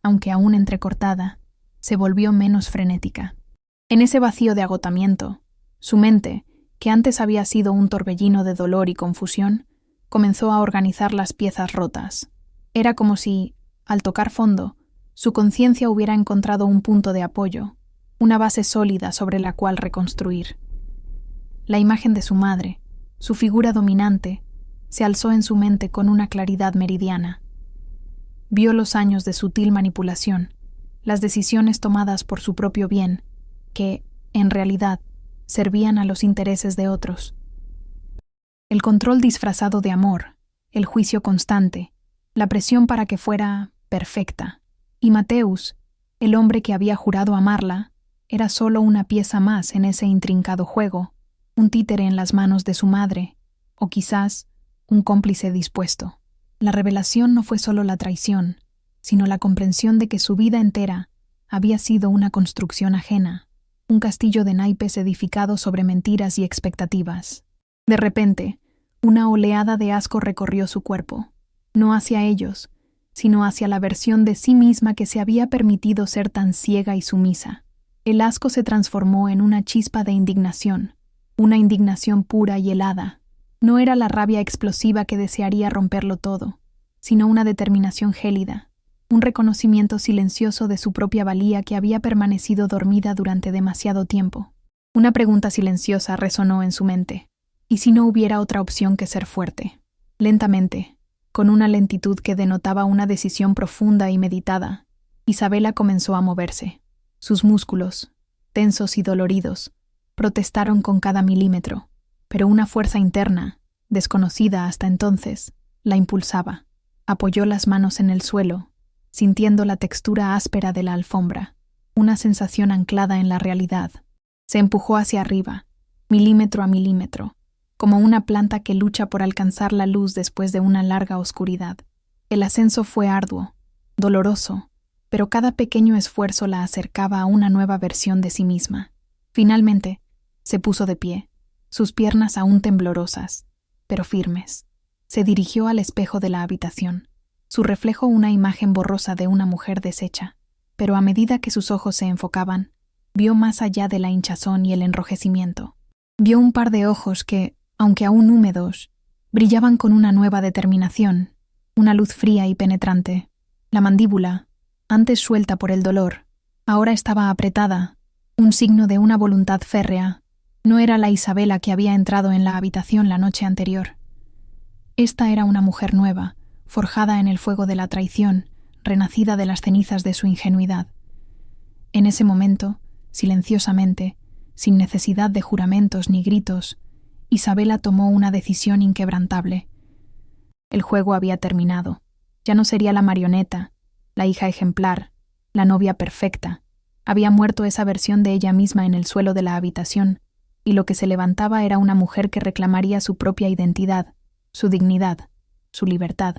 aunque aún entrecortada, se volvió menos frenética. En ese vacío de agotamiento, su mente, que antes había sido un torbellino de dolor y confusión, comenzó a organizar las piezas rotas. Era como si, al tocar fondo, su conciencia hubiera encontrado un punto de apoyo, una base sólida sobre la cual reconstruir. La imagen de su madre, su figura dominante, se alzó en su mente con una claridad meridiana. Vio los años de sutil manipulación, las decisiones tomadas por su propio bien, que, en realidad, servían a los intereses de otros. El control disfrazado de amor, el juicio constante, la presión para que fuera perfecta. Y Mateus, el hombre que había jurado amarla, era solo una pieza más en ese intrincado juego, un títere en las manos de su madre, o quizás un cómplice dispuesto. La revelación no fue solo la traición, sino la comprensión de que su vida entera había sido una construcción ajena, un castillo de naipes edificado sobre mentiras y expectativas. De repente, una oleada de asco recorrió su cuerpo, no hacia ellos, sino hacia la versión de sí misma que se había permitido ser tan ciega y sumisa. El asco se transformó en una chispa de indignación, una indignación pura y helada. No era la rabia explosiva que desearía romperlo todo, sino una determinación gélida, un reconocimiento silencioso de su propia valía que había permanecido dormida durante demasiado tiempo. Una pregunta silenciosa resonó en su mente. ¿Y si no hubiera otra opción que ser fuerte? Lentamente, con una lentitud que denotaba una decisión profunda y meditada, Isabela comenzó a moverse. Sus músculos, tensos y doloridos, protestaron con cada milímetro, pero una fuerza interna, desconocida hasta entonces, la impulsaba. Apoyó las manos en el suelo, sintiendo la textura áspera de la alfombra, una sensación anclada en la realidad. Se empujó hacia arriba, milímetro a milímetro, como una planta que lucha por alcanzar la luz después de una larga oscuridad. El ascenso fue arduo, doloroso, pero cada pequeño esfuerzo la acercaba a una nueva versión de sí misma. Finalmente, se puso de pie, sus piernas aún temblorosas, pero firmes. Se dirigió al espejo de la habitación, su reflejo una imagen borrosa de una mujer deshecha, pero a medida que sus ojos se enfocaban, vio más allá de la hinchazón y el enrojecimiento. Vio un par de ojos que, aunque aún húmedos, brillaban con una nueva determinación, una luz fría y penetrante. La mandíbula, antes suelta por el dolor, ahora estaba apretada, un signo de una voluntad férrea. No era la Isabela que había entrado en la habitación la noche anterior. Esta era una mujer nueva, forjada en el fuego de la traición, renacida de las cenizas de su ingenuidad. En ese momento, silenciosamente, sin necesidad de juramentos ni gritos, Isabela tomó una decisión inquebrantable. El juego había terminado. Ya no sería la marioneta, la hija ejemplar, la novia perfecta. Había muerto esa versión de ella misma en el suelo de la habitación, y lo que se levantaba era una mujer que reclamaría su propia identidad, su dignidad, su libertad.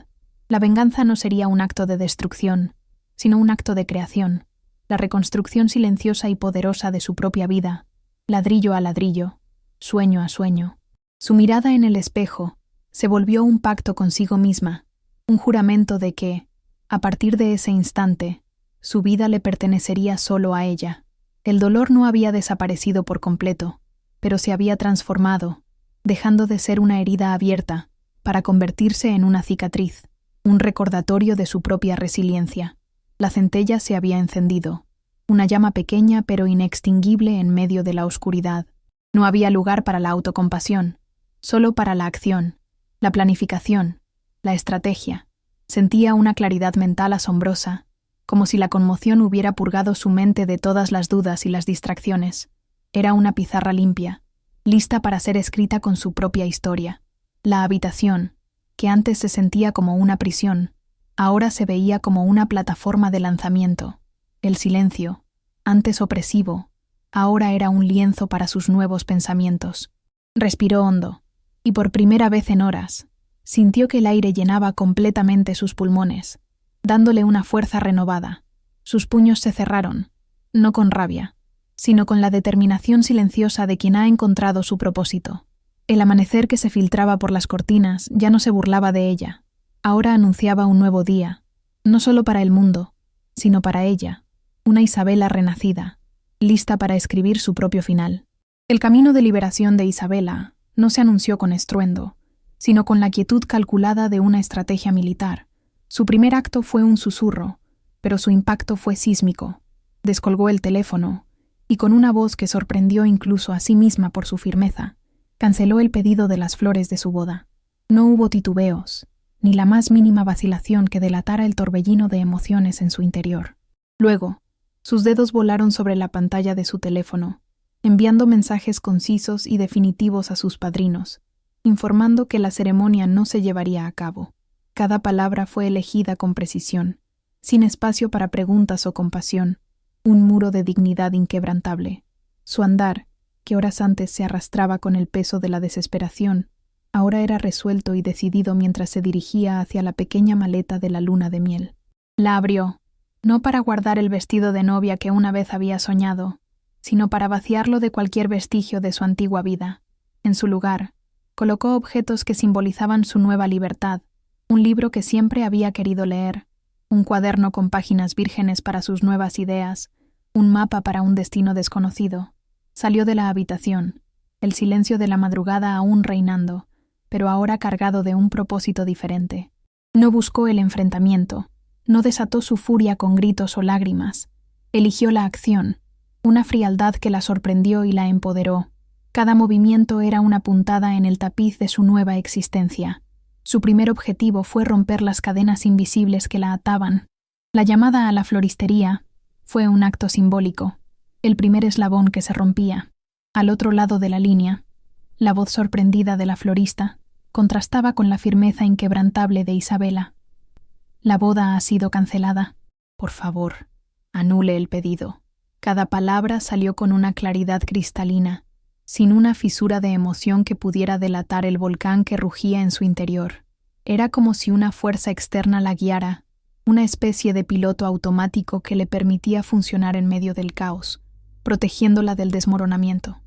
La venganza no sería un acto de destrucción, sino un acto de creación, la reconstrucción silenciosa y poderosa de su propia vida, ladrillo a ladrillo, sueño a sueño. Su mirada en el espejo se volvió un pacto consigo misma, un juramento de que, a partir de ese instante, su vida le pertenecería solo a ella. El dolor no había desaparecido por completo, pero se había transformado, dejando de ser una herida abierta, para convertirse en una cicatriz, un recordatorio de su propia resiliencia. La centella se había encendido, una llama pequeña pero inextinguible en medio de la oscuridad. No había lugar para la autocompasión, solo para la acción, la planificación, la estrategia. Sentía una claridad mental asombrosa, como si la conmoción hubiera purgado su mente de todas las dudas y las distracciones. Era una pizarra limpia, lista para ser escrita con su propia historia. La habitación, que antes se sentía como una prisión, ahora se veía como una plataforma de lanzamiento. El silencio, antes opresivo, ahora era un lienzo para sus nuevos pensamientos. Respiró hondo, y por primera vez en horas, sintió que el aire llenaba completamente sus pulmones, dándole una fuerza renovada. Sus puños se cerraron, no con rabia, sino con la determinación silenciosa de quien ha encontrado su propósito. El amanecer que se filtraba por las cortinas ya no se burlaba de ella. Ahora anunciaba un nuevo día, no solo para el mundo, sino para ella, una Isabela renacida, lista para escribir su propio final. El camino de liberación de Isabela no se anunció con estruendo, sino con la quietud calculada de una estrategia militar. Su primer acto fue un susurro, pero su impacto fue sísmico. Descolgó el teléfono, y con una voz que sorprendió incluso a sí misma por su firmeza, canceló el pedido de las flores de su boda. No hubo titubeos, ni la más mínima vacilación que delatara el torbellino de emociones en su interior. Luego, sus dedos volaron sobre la pantalla de su teléfono, enviando mensajes concisos y definitivos a sus padrinos, informando que la ceremonia no se llevaría a cabo. Cada palabra fue elegida con precisión, sin espacio para preguntas o compasión, un muro de dignidad inquebrantable. Su andar, que horas antes se arrastraba con el peso de la desesperación, ahora era resuelto y decidido mientras se dirigía hacia la pequeña maleta de la luna de miel. La abrió, no para guardar el vestido de novia que una vez había soñado, sino para vaciarlo de cualquier vestigio de su antigua vida. En su lugar, colocó objetos que simbolizaban su nueva libertad, un libro que siempre había querido leer, un cuaderno con páginas vírgenes para sus nuevas ideas, un mapa para un destino desconocido. Salió de la habitación, el silencio de la madrugada aún reinando, pero ahora cargado de un propósito diferente. No buscó el enfrentamiento, No desató su furia con gritos o lágrimas. Eligió la acción, una frialdad que la sorprendió y la empoderó. Cada movimiento era una puntada en el tapiz de su nueva existencia. Su primer objetivo fue romper las cadenas invisibles que la ataban. La llamada a la floristería fue un acto simbólico, el primer eslabón que se rompía. Al otro lado de la línea, la voz sorprendida de la florista contrastaba con la firmeza inquebrantable de Isabela. La boda ha sido cancelada. Por favor, anule el pedido. Cada palabra salió con una claridad cristalina, sin una fisura de emoción que pudiera delatar el volcán que rugía en su interior. Era como si una fuerza externa la guiara, una especie de piloto automático que le permitía funcionar en medio del caos, protegiéndola del desmoronamiento.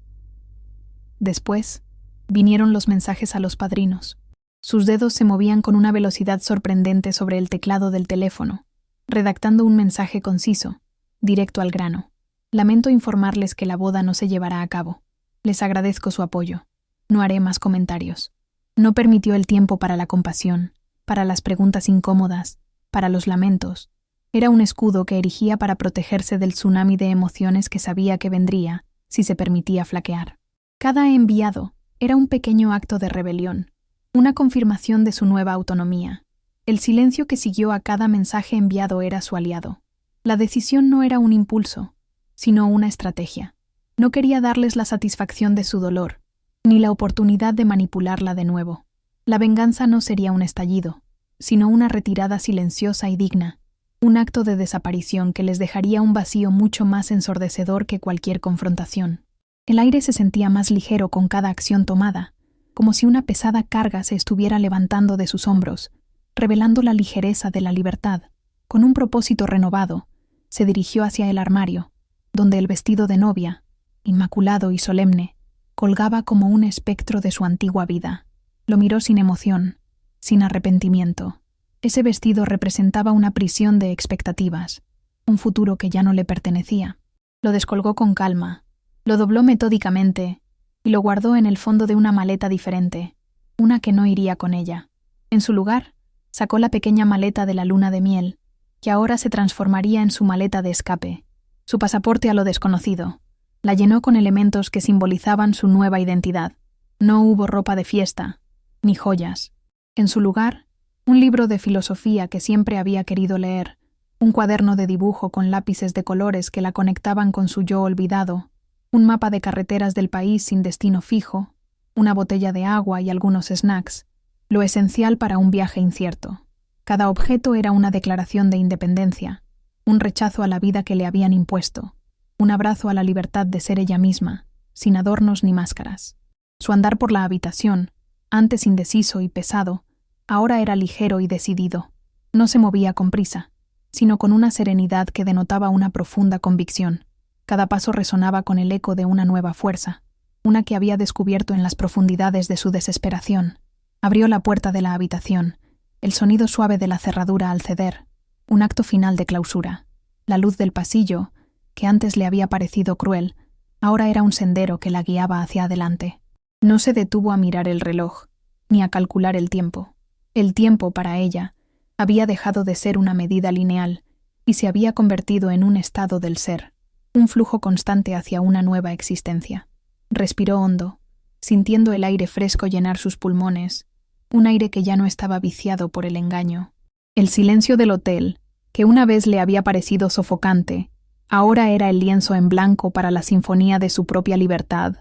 Después, vinieron los mensajes a los padrinos. Sus dedos se movían con una velocidad sorprendente sobre el teclado del teléfono, redactando un mensaje conciso, directo al grano. Lamento informarles que la boda no se llevará a cabo. Les agradezco su apoyo. No haré más comentarios. No permitió el tiempo para la compasión, para las preguntas incómodas, para los lamentos. Era un escudo que erigía para protegerse del tsunami de emociones que sabía que vendría si se permitía flaquear. Cada enviado era un pequeño acto de rebelión, una confirmación de su nueva autonomía. El silencio que siguió a cada mensaje enviado era su aliado. La decisión no era un impulso, sino una estrategia. No quería darles la satisfacción de su dolor, ni la oportunidad de manipularla de nuevo. La venganza no sería un estallido, sino una retirada silenciosa y digna, un acto de desaparición que les dejaría un vacío mucho más ensordecedor que cualquier confrontación. El aire se sentía más ligero con cada acción tomada, como si una pesada carga se estuviera levantando de sus hombros, revelando la ligereza de la libertad. Con un propósito renovado, se dirigió hacia el armario, donde el vestido de novia, inmaculado y solemne, colgaba como un espectro de su antigua vida. Lo miró sin emoción, sin arrepentimiento. Ese vestido representaba una prisión de expectativas, un futuro que ya no le pertenecía. Lo descolgó con calma, lo dobló metódicamente y lo guardó en el fondo de una maleta diferente, una que no iría con ella. En su lugar, sacó la pequeña maleta de la luna de miel, que ahora se transformaría en su maleta de escape, su pasaporte a lo desconocido. La llenó con elementos que simbolizaban su nueva identidad. No hubo ropa de fiesta, ni joyas. En su lugar, un libro de filosofía que siempre había querido leer, un cuaderno de dibujo con lápices de colores que la conectaban con su yo olvidado, un mapa de carreteras del país sin destino fijo, una botella de agua y algunos snacks, lo esencial para un viaje incierto. Cada objeto era una declaración de independencia, un rechazo a la vida que le habían impuesto, un abrazo a la libertad de ser ella misma, sin adornos ni máscaras. Su andar por la habitación, antes indeciso y pesado, ahora era ligero y decidido. No se movía con prisa, sino con una serenidad que denotaba una profunda convicción. Cada paso resonaba con el eco de una nueva fuerza, una que había descubierto en las profundidades de su desesperación. Abrió la puerta de la habitación, el sonido suave de la cerradura al ceder, un acto final de clausura. La luz del pasillo, que antes le había parecido cruel, ahora era un sendero que la guiaba hacia adelante. No se detuvo a mirar el reloj, ni a calcular el tiempo. El tiempo, para ella, había dejado de ser una medida lineal y se había convertido en un estado del ser, un flujo constante hacia una nueva existencia. Respiró hondo, sintiendo el aire fresco llenar sus pulmones, un aire que ya no estaba viciado por el engaño. El silencio del hotel, que una vez le había parecido sofocante, ahora era el lienzo en blanco para la sinfonía de su propia libertad,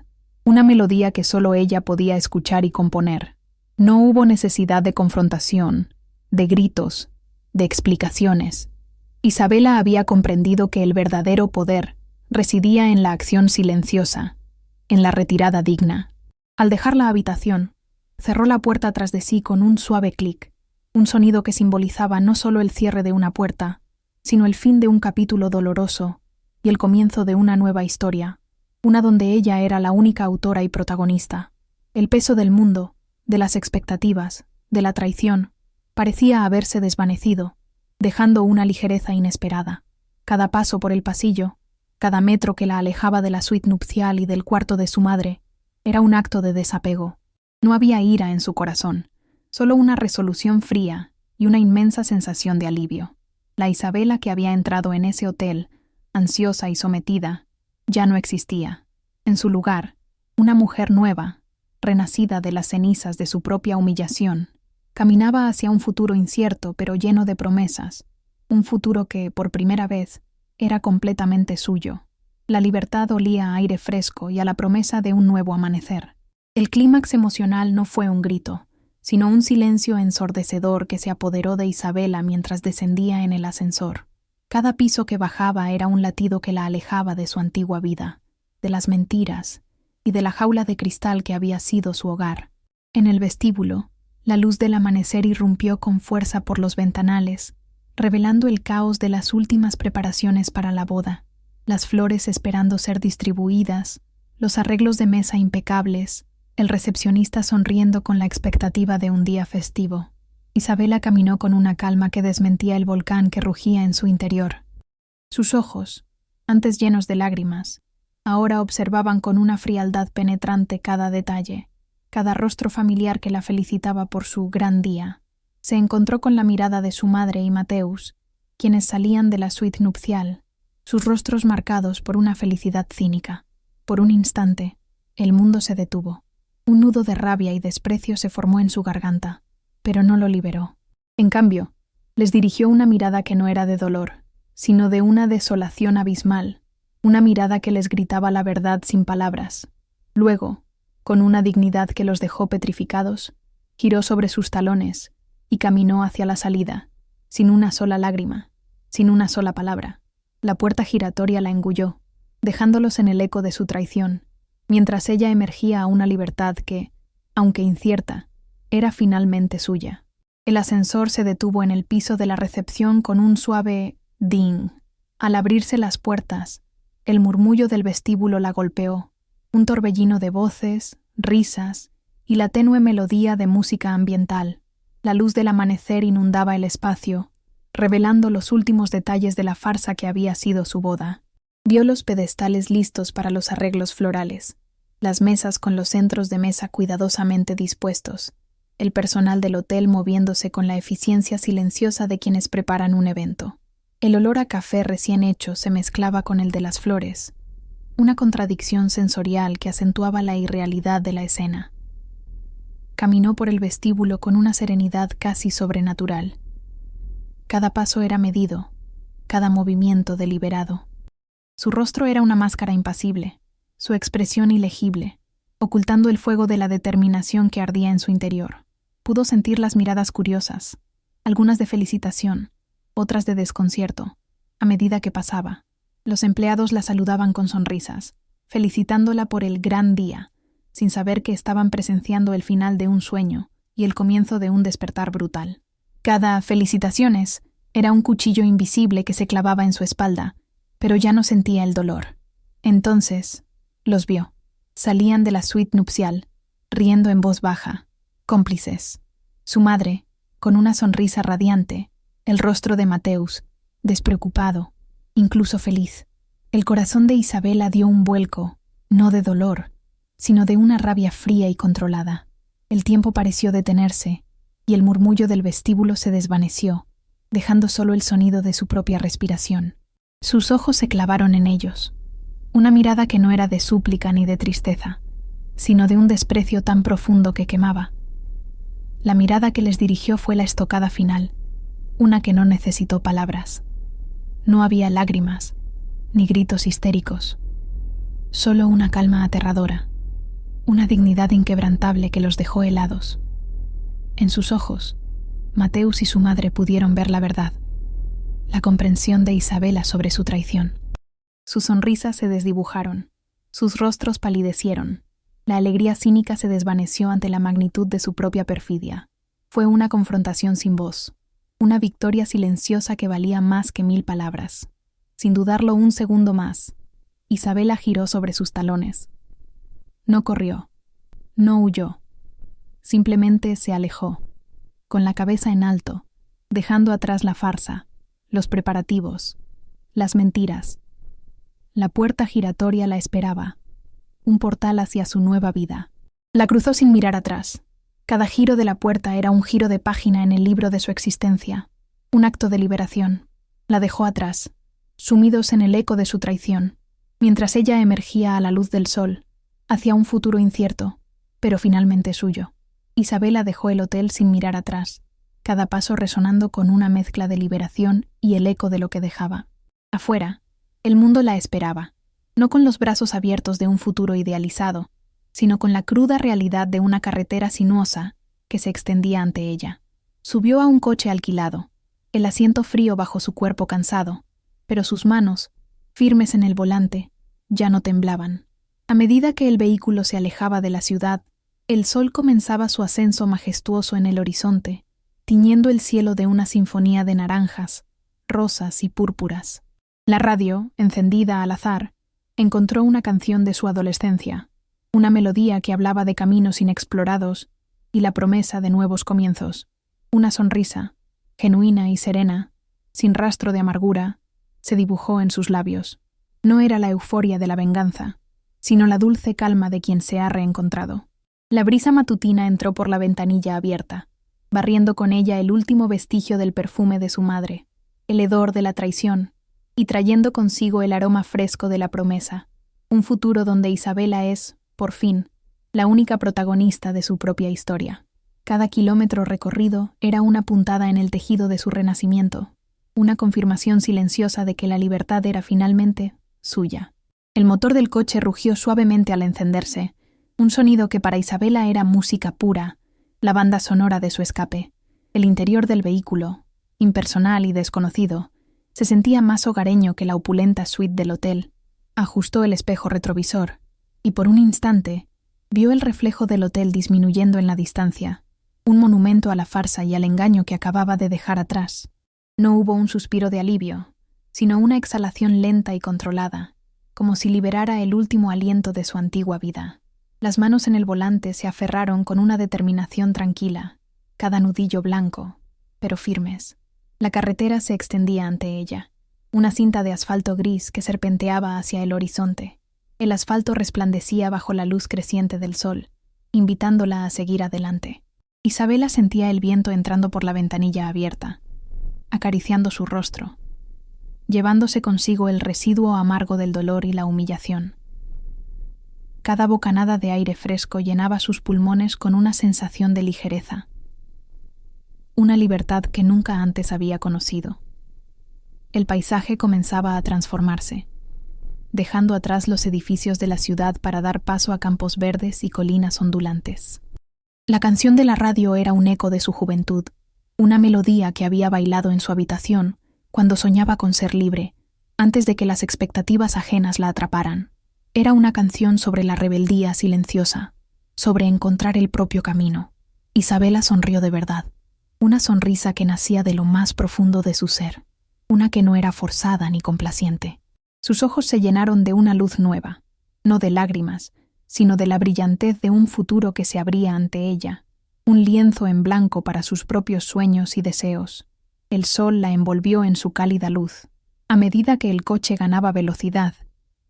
una melodía que solo ella podía escuchar y componer. No hubo necesidad de confrontación, de gritos, de explicaciones. Isabela había comprendido que el verdadero poder residía en la acción silenciosa, en la retirada digna. Al dejar la habitación, cerró la puerta tras de sí con un suave clic, un sonido que simbolizaba no solo el cierre de una puerta, sino el fin de un capítulo doloroso y el comienzo de una nueva historia, una donde ella era la única autora y protagonista. El peso del mundo, de las expectativas, de la traición, parecía haberse desvanecido, dejando una ligereza inesperada. Cada paso por el pasillo, cada metro que la alejaba de la suite nupcial y del cuarto de su madre, era un acto de desapego. No había ira en su corazón, solo una resolución fría y una inmensa sensación de alivio. La Isabela que había entrado en ese hotel, ansiosa y sometida, ya no existía. En su lugar, una mujer nueva, renacida de las cenizas de su propia humillación, caminaba hacia un futuro incierto pero lleno de promesas, un futuro que, por primera vez, era completamente suyo. La libertad olía a aire fresco y a la promesa de un nuevo amanecer. El clímax emocional no fue un grito, sino un silencio ensordecedor que se apoderó de Isabela mientras descendía en el ascensor. Cada piso que bajaba era un latido que la alejaba de su antigua vida, de las mentiras y de la jaula de cristal que había sido su hogar. En el vestíbulo, la luz del amanecer irrumpió con fuerza por los ventanales, revelando el caos de las últimas preparaciones para la boda, las flores esperando ser distribuidas, los arreglos de mesa impecables, el recepcionista sonriendo con la expectativa de un día festivo. Isabela caminó con una calma que desmentía el volcán que rugía en su interior. Sus ojos, antes llenos de lágrimas, ahora observaban con una frialdad penetrante cada detalle, cada rostro familiar que la felicitaba por su gran día. Se encontró con la mirada de su madre y Mateus, quienes salían de la suite nupcial, sus rostros marcados por una felicidad cínica. Por un instante, el mundo se detuvo. Un nudo de rabia y desprecio se formó en su garganta, pero no lo liberó. En cambio, les dirigió una mirada que no era de dolor, sino de una desolación abismal, una mirada que les gritaba la verdad sin palabras. Luego, con una dignidad que los dejó petrificados, giró sobre sus talones y caminó hacia la salida, sin una sola lágrima, sin una sola palabra. La puerta giratoria la engulló, dejándolos en el eco de su traición, mientras ella emergía a una libertad que, aunque incierta, era finalmente suya. El ascensor se detuvo en el piso de la recepción con un suave ding. Al abrirse las puertas, el murmullo del vestíbulo la golpeó, un torbellino de voces, risas y la tenue melodía de música ambiental. La luz del amanecer inundaba el espacio, revelando los últimos detalles de la farsa que había sido su boda. Vio los pedestales listos para los arreglos florales, las mesas con los centros de mesa cuidadosamente dispuestos, el personal del hotel moviéndose con la eficiencia silenciosa de quienes preparan un evento. El olor a café recién hecho se mezclaba con el de las flores, una contradicción sensorial que acentuaba la irrealidad de la escena. Caminó por el vestíbulo con una serenidad casi sobrenatural. Cada paso era medido, cada movimiento deliberado. Su rostro era una máscara impasible, su expresión ilegible, ocultando el fuego de la determinación que ardía en su interior. Pudo sentir las miradas curiosas, algunas de felicitación, otras de desconcierto, a medida que pasaba. Los empleados la saludaban con sonrisas, felicitándola por el gran día, sin saber que estaban presenciando el final de un sueño y el comienzo de un despertar brutal. Cada felicitaciones era un cuchillo invisible que se clavaba en su espalda, pero ya no sentía el dolor. Entonces, los vio. Salían de la suite nupcial, riendo en voz baja, cómplices. Su madre, con una sonrisa radiante, el rostro de Mateus, despreocupado, incluso feliz. El corazón de Isabela dio un vuelco, no de dolor, sino de una rabia fría y controlada. El tiempo pareció detenerse, y el murmullo del vestíbulo se desvaneció, dejando solo el sonido de su propia respiración. Sus ojos se clavaron en ellos, una mirada que no era de súplica ni de tristeza, sino de un desprecio tan profundo que quemaba. La mirada que les dirigió fue la estocada final, una que no necesitó palabras. No había lágrimas, ni gritos histéricos, solo una calma aterradora, una dignidad inquebrantable que los dejó helados. En sus ojos, Mateus y su madre pudieron ver la verdad, la comprensión de Isabela sobre su traición. Sus sonrisas se desdibujaron, sus rostros palidecieron, la alegría cínica se desvaneció ante la magnitud de su propia perfidia. Fue una confrontación sin voz, una victoria silenciosa que valía más que 1000 palabras. Sin dudarlo un segundo más, Isabela giró sobre sus talones. No corrió, no huyó, simplemente se alejó, con la cabeza en alto, dejando atrás la farsa, los preparativos, las mentiras. La puerta giratoria la esperaba, un portal hacia su nueva vida. La cruzó sin mirar atrás. Cada giro de la puerta era un giro de página en el libro de su existencia, un acto de liberación. La dejó atrás, sumidos en el eco de su traición, mientras ella emergía a la luz del sol, hacia un futuro incierto, pero finalmente suyo. Isabela dejó el hotel sin mirar atrás, cada paso resonando con una mezcla de liberación y el eco de lo que dejaba. Afuera, el mundo la esperaba, no con los brazos abiertos de un futuro idealizado, sino con la cruda realidad de una carretera sinuosa que se extendía ante ella. Subió a un coche alquilado, el asiento frío bajo su cuerpo cansado, pero sus manos, firmes en el volante, ya no temblaban. A medida que el vehículo se alejaba de la ciudad, el sol comenzaba su ascenso majestuoso en el horizonte, tiñendo el cielo de una sinfonía de naranjas, rosas y púrpuras. La radio, encendida al azar, encontró una canción de su adolescencia, una melodía que hablaba de caminos inexplorados y la promesa de nuevos comienzos. Una sonrisa, genuina y serena, sin rastro de amargura, se dibujó en sus labios. No era la euforia de la venganza, sino la dulce calma de quien se ha reencontrado. La brisa matutina entró por la ventanilla abierta, barriendo con ella el último vestigio del perfume de su madre, el hedor de la traición, y trayendo consigo el aroma fresco de la promesa, un futuro donde Isabela es, por fin, la única protagonista de su propia historia. Cada kilómetro recorrido era una puntada en el tejido de su renacimiento, una confirmación silenciosa de que la libertad era finalmente suya. El motor del coche rugió suavemente al encenderse, un sonido que para Isabela era música pura, la banda sonora de su escape. El interior del vehículo, impersonal y desconocido, se sentía más hogareño que la opulenta suite del hotel. Ajustó el espejo retrovisor, y por un instante vio el reflejo del hotel disminuyendo en la distancia, un monumento a la farsa y al engaño que acababa de dejar atrás. No hubo un suspiro de alivio, sino una exhalación lenta y controlada, como si liberara el último aliento de su antigua vida. Las manos en el volante se aferraron con una determinación tranquila, cada nudillo blanco, pero firmes. La carretera se extendía ante ella, una cinta de asfalto gris que serpenteaba hacia el horizonte. El asfalto resplandecía bajo la luz creciente del sol, invitándola a seguir adelante. Isabela sentía el viento entrando por la ventanilla abierta, acariciando su rostro, llevándose consigo el residuo amargo del dolor y la humillación. Cada bocanada de aire fresco llenaba sus pulmones con una sensación de ligereza, una libertad que nunca antes había conocido. El paisaje comenzaba a transformarse, dejando atrás los edificios de la ciudad para dar paso a campos verdes y colinas ondulantes. La canción de la radio era un eco de su juventud, una melodía que había bailado en su habitación cuando soñaba con ser libre, antes de que las expectativas ajenas la atraparan. Era una canción sobre la rebeldía silenciosa, sobre encontrar el propio camino. Isabela sonrió de verdad, una sonrisa que nacía de lo más profundo de su ser, una que no era forzada ni complaciente. Sus ojos se llenaron de una luz nueva, no de lágrimas, sino de la brillantez de un futuro que se abría ante ella, un lienzo en blanco para sus propios sueños y deseos. El sol la envolvió en su cálida luz. A medida que el coche ganaba velocidad,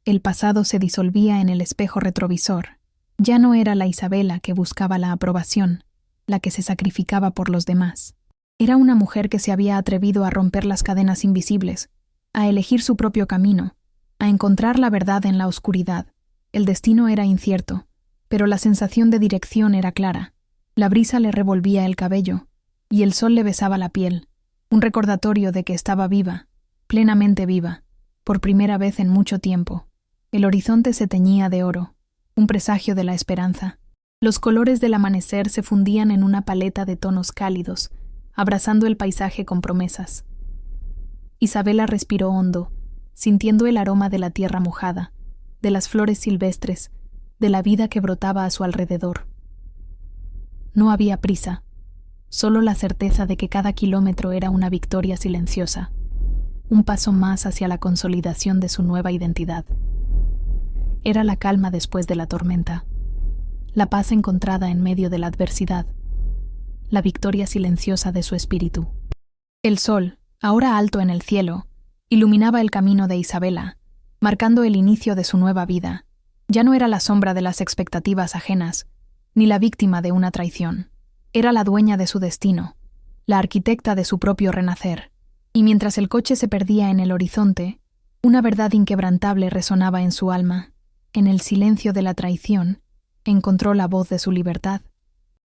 el pasado se disolvía en el espejo retrovisor. Ya no era la Isabela que buscaba la aprobación, la que se sacrificaba por los demás. Era una mujer que se había atrevido a romper las cadenas invisibles, a elegir su propio camino, a encontrar la verdad en la oscuridad. El destino era incierto, pero la sensación de dirección era clara. La brisa le revolvía el cabello, y el sol le besaba la piel, un recordatorio de que estaba viva, plenamente viva, por primera vez en mucho tiempo. El horizonte se teñía de oro, un presagio de la esperanza. Los colores del amanecer se fundían en una paleta de tonos cálidos, abrazando el paisaje con promesas. Isabela respiró hondo, sintiendo el aroma de la tierra mojada, de las flores silvestres, de la vida que brotaba a su alrededor. No había prisa, solo la certeza de que cada kilómetro era una victoria silenciosa, un paso más hacia la consolidación de su nueva identidad. Era la calma después de la tormenta, la paz encontrada en medio de la adversidad, la victoria silenciosa de su espíritu. El sol, ahora alto en el cielo, iluminaba el camino de Isabela, marcando el inicio de su nueva vida. Ya no era la sombra de las expectativas ajenas, ni la víctima de una traición. Era la dueña de su destino, la arquitecta de su propio renacer, Y mientras el coche se perdía en el horizonte, una verdad inquebrantable resonaba en su alma. En el silencio de la traición, encontró la voz de su libertad.